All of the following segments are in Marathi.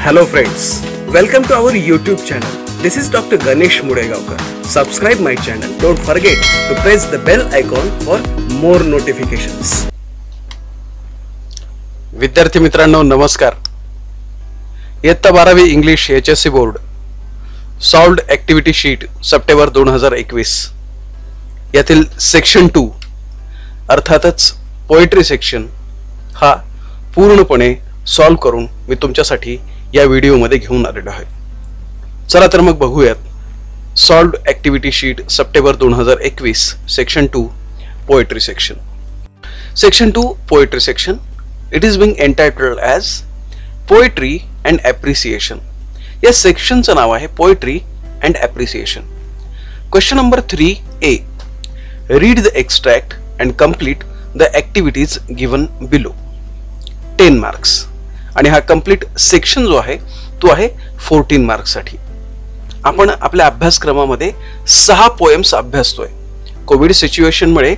Hello friends, welcome to our YouTube channel. This is Dr. Ganesh Mudegaonkar. Subscribe my channel. Don't forget to press the bell icon for more notifications. विद्यार्थी मित्रांनो नमस्कार. इयत्ता 12वी English HSC board solved activity sheet September 2021 यातील सेक्शन 2 अर्थातच पोएट्री सेक्शन हा पूर्णपणे सॉल्व करून मी तुमच्यासाठी या व्हिडिओमध्ये घेऊन आलेलो आहे. चला तर मग बघूयात solved activity sheet September 2021 section 2 poetry section. Section 2 poetry section, it is being entitled as poetry and appreciation. या सेक्शनचं नाव आहे poetry and appreciation. Question number 3A, read the extract and complete the activities given below. 10 marks. आणि हा कंप्लीट सेक्शन जो आहे तो आहे 14 मार्क्स साठी. आपण आपल्या अभ्यासक्रमामध्ये 6 पोएम्स अभ्यासतोय. कोविड सिच्युएशन मुळे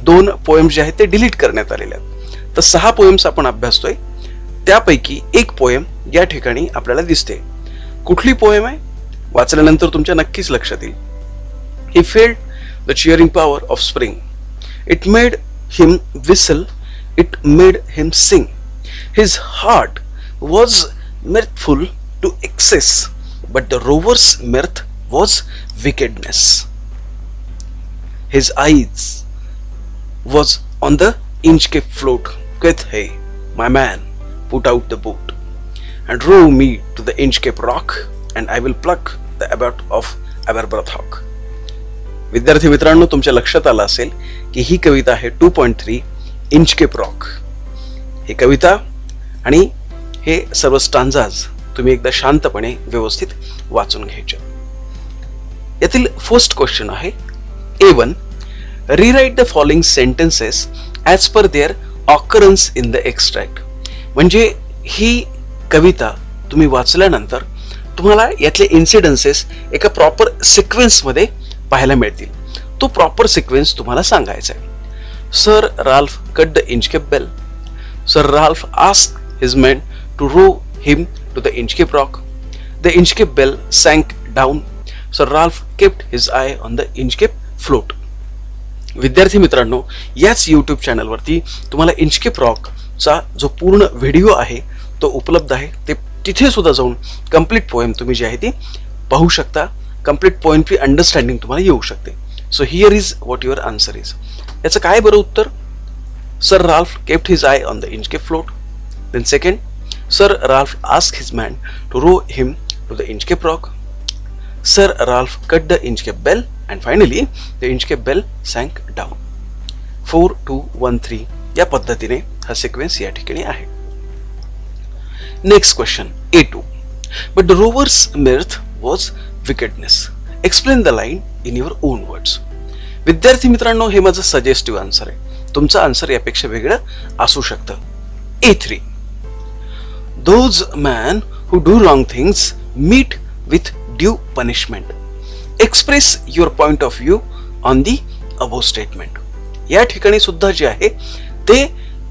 2 पोएम्स जे आहेत ते डिलीट करण्यात आलेले आहेत. तर 6 पोएम्स आपण अभ्यासतोय. त्यापैकी एक पोएम या ठिकाणी आपल्याला दिसते. कुठली पोएम आहे वाचल्यानंतर तुमच्या नक्कीच लक्षात येईल. He felt the cheering power of spring. It made him whistle, it made him sing. His heart was mirthful to excess, but the rover's mirth was wickedness. His eyes was on the Inchcape float. Quoth he, my man, put out the boat and row me to the Inchcape rock, and I will pluck the abbot of Aberbrothock. विद्यार्थी मित्रांनो, तुमच्या लक्षात आलं असेल की ही कविता आहे 2.3 इंचकेप रॉक. ही कविता आणि हे सर्व स्टांजाज तुम्ही एकदा शांतपणे व्यवस्थित वाचून घ्यायचे. यातील फर्स्ट क्वेश्चन आहे A1, rewrite the following sentences as per their occurrence in the extract. म्हणजे ही कविता तुम्ही वाचल्यानंतर तुम्हाला यातले इन्सिडन्सेस एका प्रॉपर सिक्वेन्समध्ये पाहायला मिळतील. तो प्रॉपर सिक्वेन्स तुम्हाला सांगायचा आहे. Sir Ralph cut the Inchcape bell. Sir Ralph asked his men to row him to the Inchcape rock. The Inchcape bell sank down. Sir Ralph kept his eye on the Inchcape float. विद्यार्थी मित्रांनो, याच YouTube चॅनल वरती तुम्हाला इंचकेप रॉक चा जो पूर्ण व्हिडिओ आहे तो उपलब्ध आहे. ते तिथे सुद्धा जाऊन कंप्लीट पोएम तुम्ही जी आहे ती पाहू शकता. कंप्लीट पोएट्री अंडरस्टँडिंग तुम्हाला येऊ शकते. So here is what your answer is. याचं काय बरं उत्तर? Sir Ralph kept his I on the Inchcape float. Then second, Sir Ralph asked his man to row him to the Inchcape rock. Sir Ralph cut the Inchcape bell, and finally the Inchcape bell sank down. 4, 2, 1, 3 या पद्धतीने हा सिक्वेन्स या ठिकाणी आहे. Next question A2, but the rover's mirth was wickedness. Explain the line in your own words. विद्यार्थी मित्रांनो, हे माझं सजेस्टिव्ह आन्सर आहे. तुमचं आन्सर यापेक्षा वेगळं असू शकतं. A3, those men who do wrong things meet with due punishment. Express your point of view on the above statement. या ठिकाणी सुद्धा जे आहे ते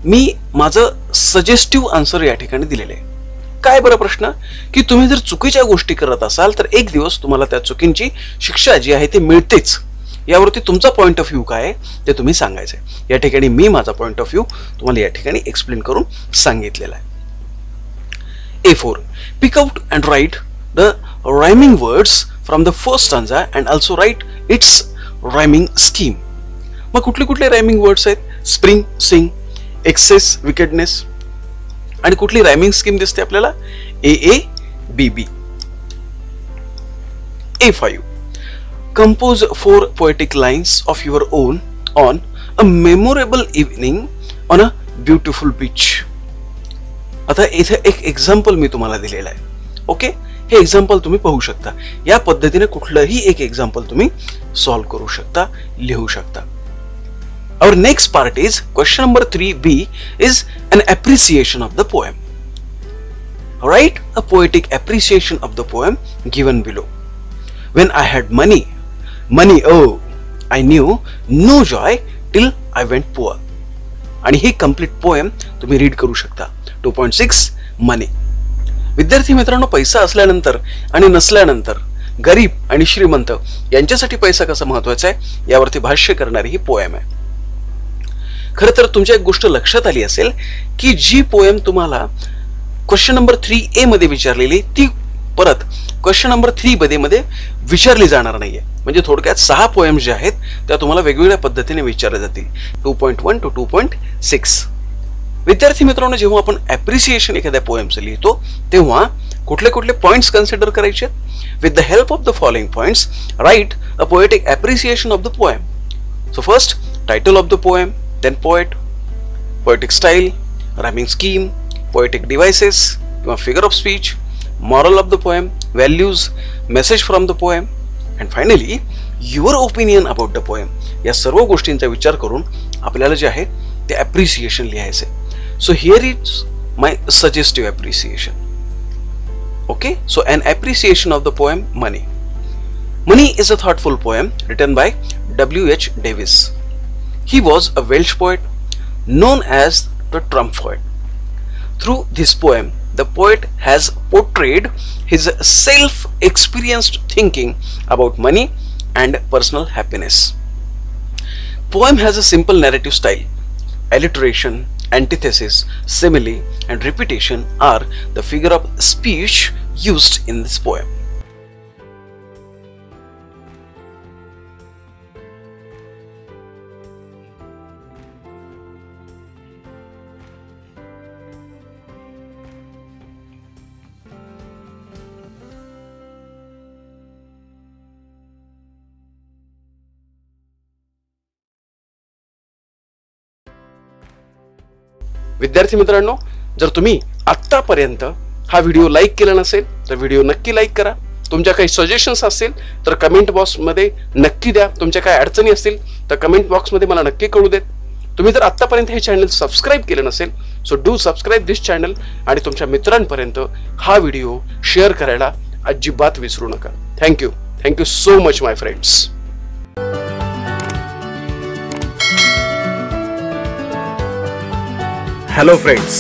मी माझं सजेस्टिव्ह आन्सर या ठिकाणी दिलेले आहे. काय बरं प्रश्न की तुम्ही जर चुकीच्या गोष्टी करत असाल तर एक दिवस तुम्हाला त्या चुकींची शिक्षा जी आहे ती मिळतेच. यावरती तुमचा पॉइंट ऑफ व्ह्यू काय आहे ते तुम्ही सांगायचं आहे. या ठिकाणी मी माझा पॉइंट ऑफ व्ह्यू तुम्हाला या ठिकाणी एक्सप्लेन करून सांगितलेला आहे. A4, pick out and write the rhyming words from the first stanza and also write its rhyming scheme. मग कुठले कुठले रायमिंग वर्ड्स आहेत? Spring, sing, excess, wickedness. आणि कुठली रायमिंग स्कीम दिसते आपल्याला? AA, BB. A5, compose 4 poetic lines of your own on a memorable evening on a beautiful beach. आता इथे एक एक्झाम्पल मी तुम्हाला दिलेलं आहे. ओके, हे एक्झाम्पल तुम्ही पाहू शकता. या पद्धतीने कुठलंही एक एक्झाम्पल तुम्ही सॉल्व्ह करू शकता, लिहू शकता. Our next part is question number 3B is an appreciation of the poem. Write a poetic appreciation of the poem given below. When I had money, oh, I knew no joy till I went poor. आणि ही कंप्लीट पोएम तुम्ही रीड करू शकता. 2.6 मनी. विद्यार्थी मित्रांनो, पैसा असल्यानंतर आणि नसल्यानंतर, गरीब आणि श्रीमंत यांच्यासाठी पैसा कसा महत्वाचा आहे यावरती भाष्य करणारी ही पोएम आहे. खरं तर तुमच्या एक गोष्ट लक्षात आली असेल की जी पोएम तुम्हाला क्वेश्चन नंबर 3A मध्ये विचारलेली ती परत क्वेश्चन नंबर 3B मध्ये विचारली जाणार नाहीये. म्हणजे थोडक्यात 6 पोएम जे आहेत त्या तुम्हाला वेगवेगळ्या पद्धतीने विचारल्या जातील, 2.1 to 2.6. विद्यार्थी मित्रांनो, जेव्हा आपण ॲप्रिसिएशन एखाद्या पोएमचं लिहितो तेव्हा कुठले कुठले पॉइंट्स कन्सिडर करायचे. With the help of the following points write a poetic appreciation of the poem. So first, title of the poem, then poet, poetic style, rhyming scheme, poetic devices किंवा figure of speech, moral of the poem, values, message from the poem, and finally your opinion about the poem. या सर्व गोष्टींचा विचार करून आपल्याला जे आहे ते ॲप्रिसिएशन लिहायचे. So here is my suggestive appreciation. Okay, so an appreciation of the poem Money. Money is a thoughtful poem written by W.H. Davis. He was a Welsh poet known as the Trump poet. Through this poem, the poet has portrayed his self-experienced thinking about money and personal happiness. Poem has a simple narrative style. Alliteration, antithesis, simile, and repetition are the figure of speech used in this poem. विद्यार्थी मित्रांनो, जर तुम्ही आत्तापर्यंत हा व्हिडिओ लाईक केला नसेल तर व्हिडिओ नक्की लाईक करा. तुमच्या काही सजेशन्स असतील तर कमेंट बॉक्समध्ये नक्की द्या. तुमच्या काही अडचणी असतील तर कमेंट बॉक्समध्ये मला नक्की कळू देत. तुम्ही जर आत्तापर्यंत हे चॅनल सबस्क्राईब केलं नसेल so do subscribe this channel आणि तुमच्या मित्रांपर्यंत हा व्हिडिओ शेअर करायला अजिबात विसरू नका. Thank you so much my friends. Hello friends,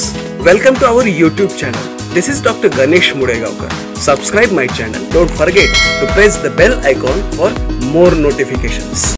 welcome to our YouTube channel. This is Dr. Ganesh Mudegaonkar. Subscribe my channel. Don't forget to press the bell icon for more notifications.